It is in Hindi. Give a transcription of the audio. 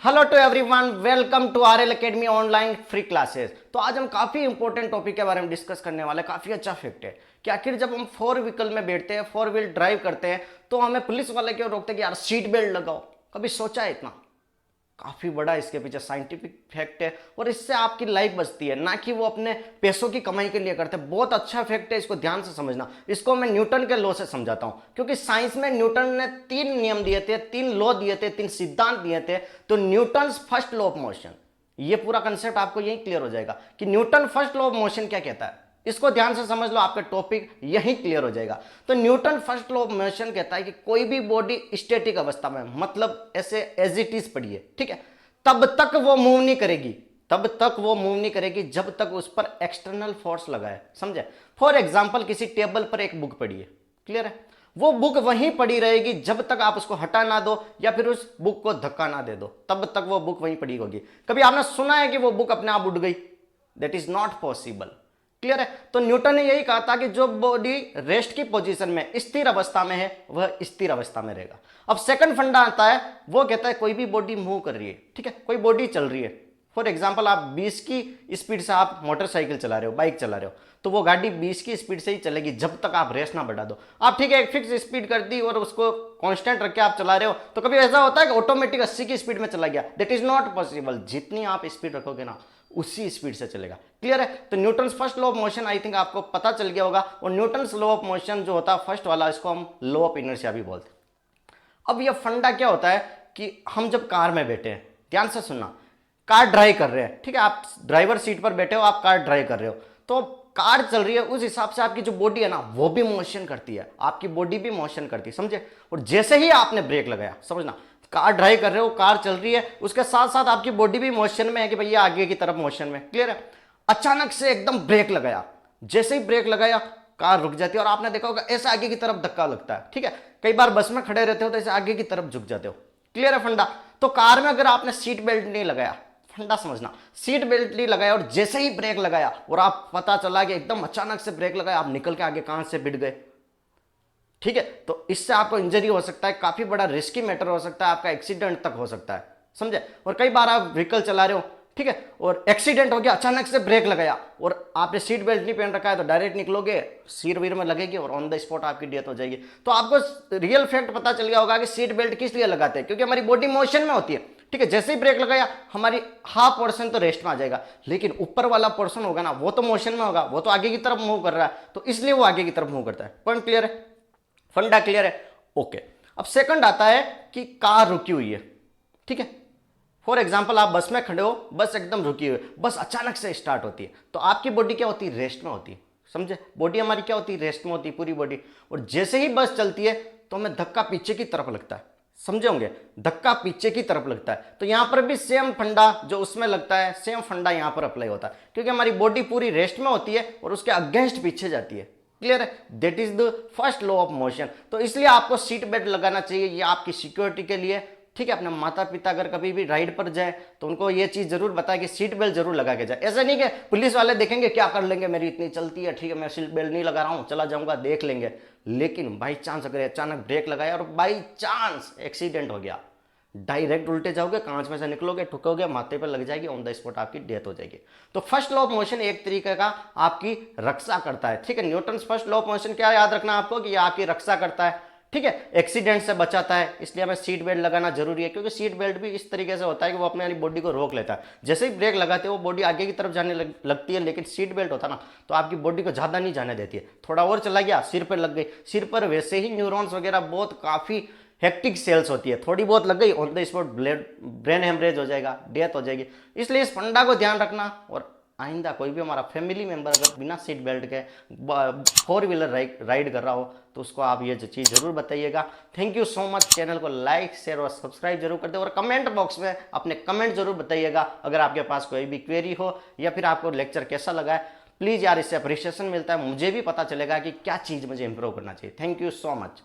Hello to everyone, welcome to RL academy online free classes. तो आज हम काफी इंपॉर्टेंट टॉपिक के बारे में डिस्कस करने वाले हैं। काफी अच्छा फैक्ट है कि आखिर जब हम फोर व्हीकल में बैठते हैं, फोर व्हील ड्राइव करते हैं, तो हमें पुलिस वाले क्यों रोकते हैं कि यार सीट बेल्ट लगाओ। कभी सोचा है इतना? काफी बड़ा इसके पीछे साइंटिफिक फैक्ट है और इससे आपकी लाइफ बचती है, ना कि वो अपने पैसों की कमाई के लिए करते हैं। बहुत अच्छा फैक्ट है, इसको ध्यान से समझना। इसको मैं न्यूटन के लॉ से समझाता हूं, क्योंकि साइंस में न्यूटन ने 3 नियम दिए थे, 3 लॉ दिए थे, 3 सिद्धांत दिए थे। तो Newton first law of motion, ये पूरा कंसेप्ट आपको यही क्लियर हो जाएगा कि Newton first law of motion क्या कहता है। इसको ध्यान से समझ लो, आपका टॉपिक यही क्लियर हो जाएगा। तो Newton first law of motion कहता है कि कोई भी बॉडी स्टैटिक अवस्था में, मतलब ऐसे एज इट इज पड़ी है, ठीक है, तब तक वो मूव नहीं करेगी, तब तक वो मूव नहीं करेगी जब तक उस पर एक्सटर्नल फोर्स लगा है। समझे? फॉर एग्जांपल किसी टेबल पर एक बुक पड़ी है, क्लियर है, वो बुक वहीं पड़ी रहेगी जब तक आप उसको हटा ना दो या फिर उस बुक को धक्का ना दे दो, तब तक वो बुक वहीं पड़ी होगी। कभी आपने सुना है कि वो बुक अपने आप उड़ गई? That is not possible. Clear है? तो न्यूटन ने यही कहा था कि जो बॉडी रेस्ट की पोजीशन में, स्थिर अवस्था में है, वह स्थिर अवस्था में रहेगा। अब सेकंड फंडा आता है, वो कहता है कोई भी बॉडी मूव कर रही है, ठीक है, कोई बॉडी चल रही है। फॉर एग्जांपल आप 20 की स्पीड से आप मोटरसाइकिल चला रहे हो, बाइक चला रहे हो, तो वो गाड़ी 20 की स्पीड से ही चलेगी जब तक आप रेस ना बढ़ा दो। आप ठीक है एक फिक्स स्पीड कर दी और उसको कांस्टेंट रख के आप चला रहे हो, तो कभी ऐसा होता है कि ऑटोमेटिक 80 की स्पीड में चला गया? That is not possible. जितनी आप स्पीड रखोगे ना, उसी स्पीड से चलेगा। क्लियर है? तो Newton first law of motion I think आपको पता चल गया होगा। और न्यूटन लॉ ऑफ मोशन जो होता है फर्स्ट वाला, इसको हम लॉ ऑफ इनर्शिया भी बोलते हैं। अब ये फंडा क्या होता है कि हम जब कार में बैठे हैं, ध्यान से सुनना, कार ड्राइव कर रहे हैं, ठीक है, आप ड्राइवर सीट पर बैठे हो, आप कार ड्राइव कर रहे हो, तो कार चल रही है, उस हिसाब से आपकी जो बॉडी है ना, वो भी मोशन करती है, आपकी बॉडी भी मोशन करती है। समझे? और जैसे ही आपने ब्रेक लगाया, समझना, कार ड्राइव कर रहे हो, कार चल रही है, उसके साथ साथ आपकी बॉडी भी मोशन में है कि भैया आगे की तरफ मोशन में। क्लियर है? अचानक से एकदम ब्रेक लगाया, जैसे ही ब्रेक लगाया कार रुक जाती है, और आपने देखा होगा ऐसे आगे की तरफ धक्का लगता है, ठीक है, कई बार बस में खड़े रहते हो तो ऐसे आगे की तरफ झुक जाते हो। क्लियर है फंडा? तो कार में अगर आपने सीट बेल्ट नहीं लगाया, फंडा समझना, सीट बेल्ट नहीं लगाया और जैसे ही ब्रेक लगाया और आप पता चला कि एकदम अचानक से ब्रेक लगाया, आप निकल के आगे कहां से भिड़ गए, ठीक है, तो इससे आपको इंजरी हो सकता है, काफी बड़ा रिस्की मैटर हो सकता है, आपका एक्सीडेंट तक हो सकता है। समझे? और कई बार आप व्हीकल चला रहे हो, ठीक है, और एक्सीडेंट हो गया, अचानक से ब्रेक लगाया और आपने सीट बेल्ट नहीं पहन रखा है, तो डायरेक्ट निकलोगे, सिर वीर में लगेगी और ऑन द स्पॉट आपकी डेथ हो जाएगी। तो आपको रियल फैक्ट पता चल गया होगा कि सीट बेल्ट किस लिए लगाते हैं, क्योंकि हमारी बॉडी मोशन में होती है, ठीक है, जैसे ही ब्रेक लगाया हमारी हाफ पोर्शन तो रेस्ट में आ जाएगा, लेकिन ऊपर वाला पोर्शन होगा ना, वो तो मोशन में होगा, वो तो आगे की तरफ मूव कर रहा है, तो इसलिए वो आगे की तरफ मूव करता है। पॉइंट क्लियर है? फंडा क्लियर है? ओके। अब सेकंड आता है कि कार रुकी हुई है, ठीक है, फॉर एग्जाम्पल आप बस में खड़े हो, बस एकदम रुकी हुई है, बस अचानक से स्टार्ट होती है, तो आपकी बॉडी क्या होती है? रेस्ट में होती है। समझे? बॉडी हमारी क्या होती है? रेस्ट में होती है, पूरी बॉडी। और जैसे ही बस चलती है तो हमें धक्का पीछे की तरफ लगता है। समझे होंगे? धक्का पीछे की तरफ लगता है, तो यहां पर भी सेम फंडा जो उसमें लगता है, सेम फंडा यहां पर अप्लाई होता है, क्योंकि हमारी बॉडी पूरी रेस्ट में होती है और उसके अगेंस्ट पीछे जाती है। क्लियर है? That is the first law of motion. तो इसलिए आपको सीट बेल्ट लगाना चाहिए, ये आपकी सिक्योरिटी के लिए, ठीक है। अपने माता पिता अगर कभी भी राइड पर जाए तो उनको ये चीज जरूर बताए कि सीट बेल्ट जरूर लगा के जाए। ऐसा नहीं कि पुलिस वाले देखेंगे क्या कर लेंगे, मेरी इतनी चलती है, ठीक है, मैं सीट बेल्ट नहीं लगा रहा हूं, चला जाऊंगा, देख लेंगे, लेकिन बाई चांस अगर अचानक ब्रेक लगाया और बाई चांस एक्सीडेंट हो गया, डायरेक्ट उल्टे जाओगे, कांच में से निकलोगे, ठुकोगे, माथे पर लग जाएगी, ऑन द स्पॉट आपकी डेथ हो जाएगी। तो फर्स्ट लॉ ऑफ मोशन एक तरीके का आपकी रक्षा करता है, ठीक है। Newton first law of motion क्या याद रखना आपको कि ये आपकी रक्षा करता है, ठीक है, एक्सीडेंट से बचाता है, इसलिए हमें सीट बेल्ट लगाना जरूरी है, क्योंकि सीट बेल्ट भी इस तरीके से होता है कि वो अपने बॉडी को रोक लेता है। जैसे ही ब्रेक लगाते हो वो बॉडी आगे की तरफ जाने लगती है, लेकिन सीट बेल्ट होता ना तो आपकी बॉडी को ज्यादा नहीं जाने देती है, थोड़ा और चला गया, सिर पर लग गई, सिर पर वैसे ही न्यूरॉन्स वगैरह बहुत काफी हेक्टिक सेल्स होती है, थोड़ी बहुत लग गई, on the spot brain haemorrhage हो जाएगा, डेथ हो जाएगी। इसलिए इस फंडा को ध्यान रखना, और आइंदा कोई भी हमारा फैमिली मेंबर अगर बिना सीट बेल्ट के फोर व्हीलर राइड कर रहा हो तो उसको आप ये चीज़ जरूर बताइएगा। Thank you so much. Channel को लाइक शेयर और सब्सक्राइब जरूर कर दे, और कमेंट बॉक्स में अपने कमेंट जरूर बताइएगा अगर आपके पास कोई भी क्वेरी हो या फिर आपको लेक्चर कैसा लगा है। प्लीज़ यार, इससे अप्रिशिएशन मिलता है, मुझे भी पता चलेगा कि क्या चीज़ मुझे इंप्रूव करना चाहिए। Thank you so much.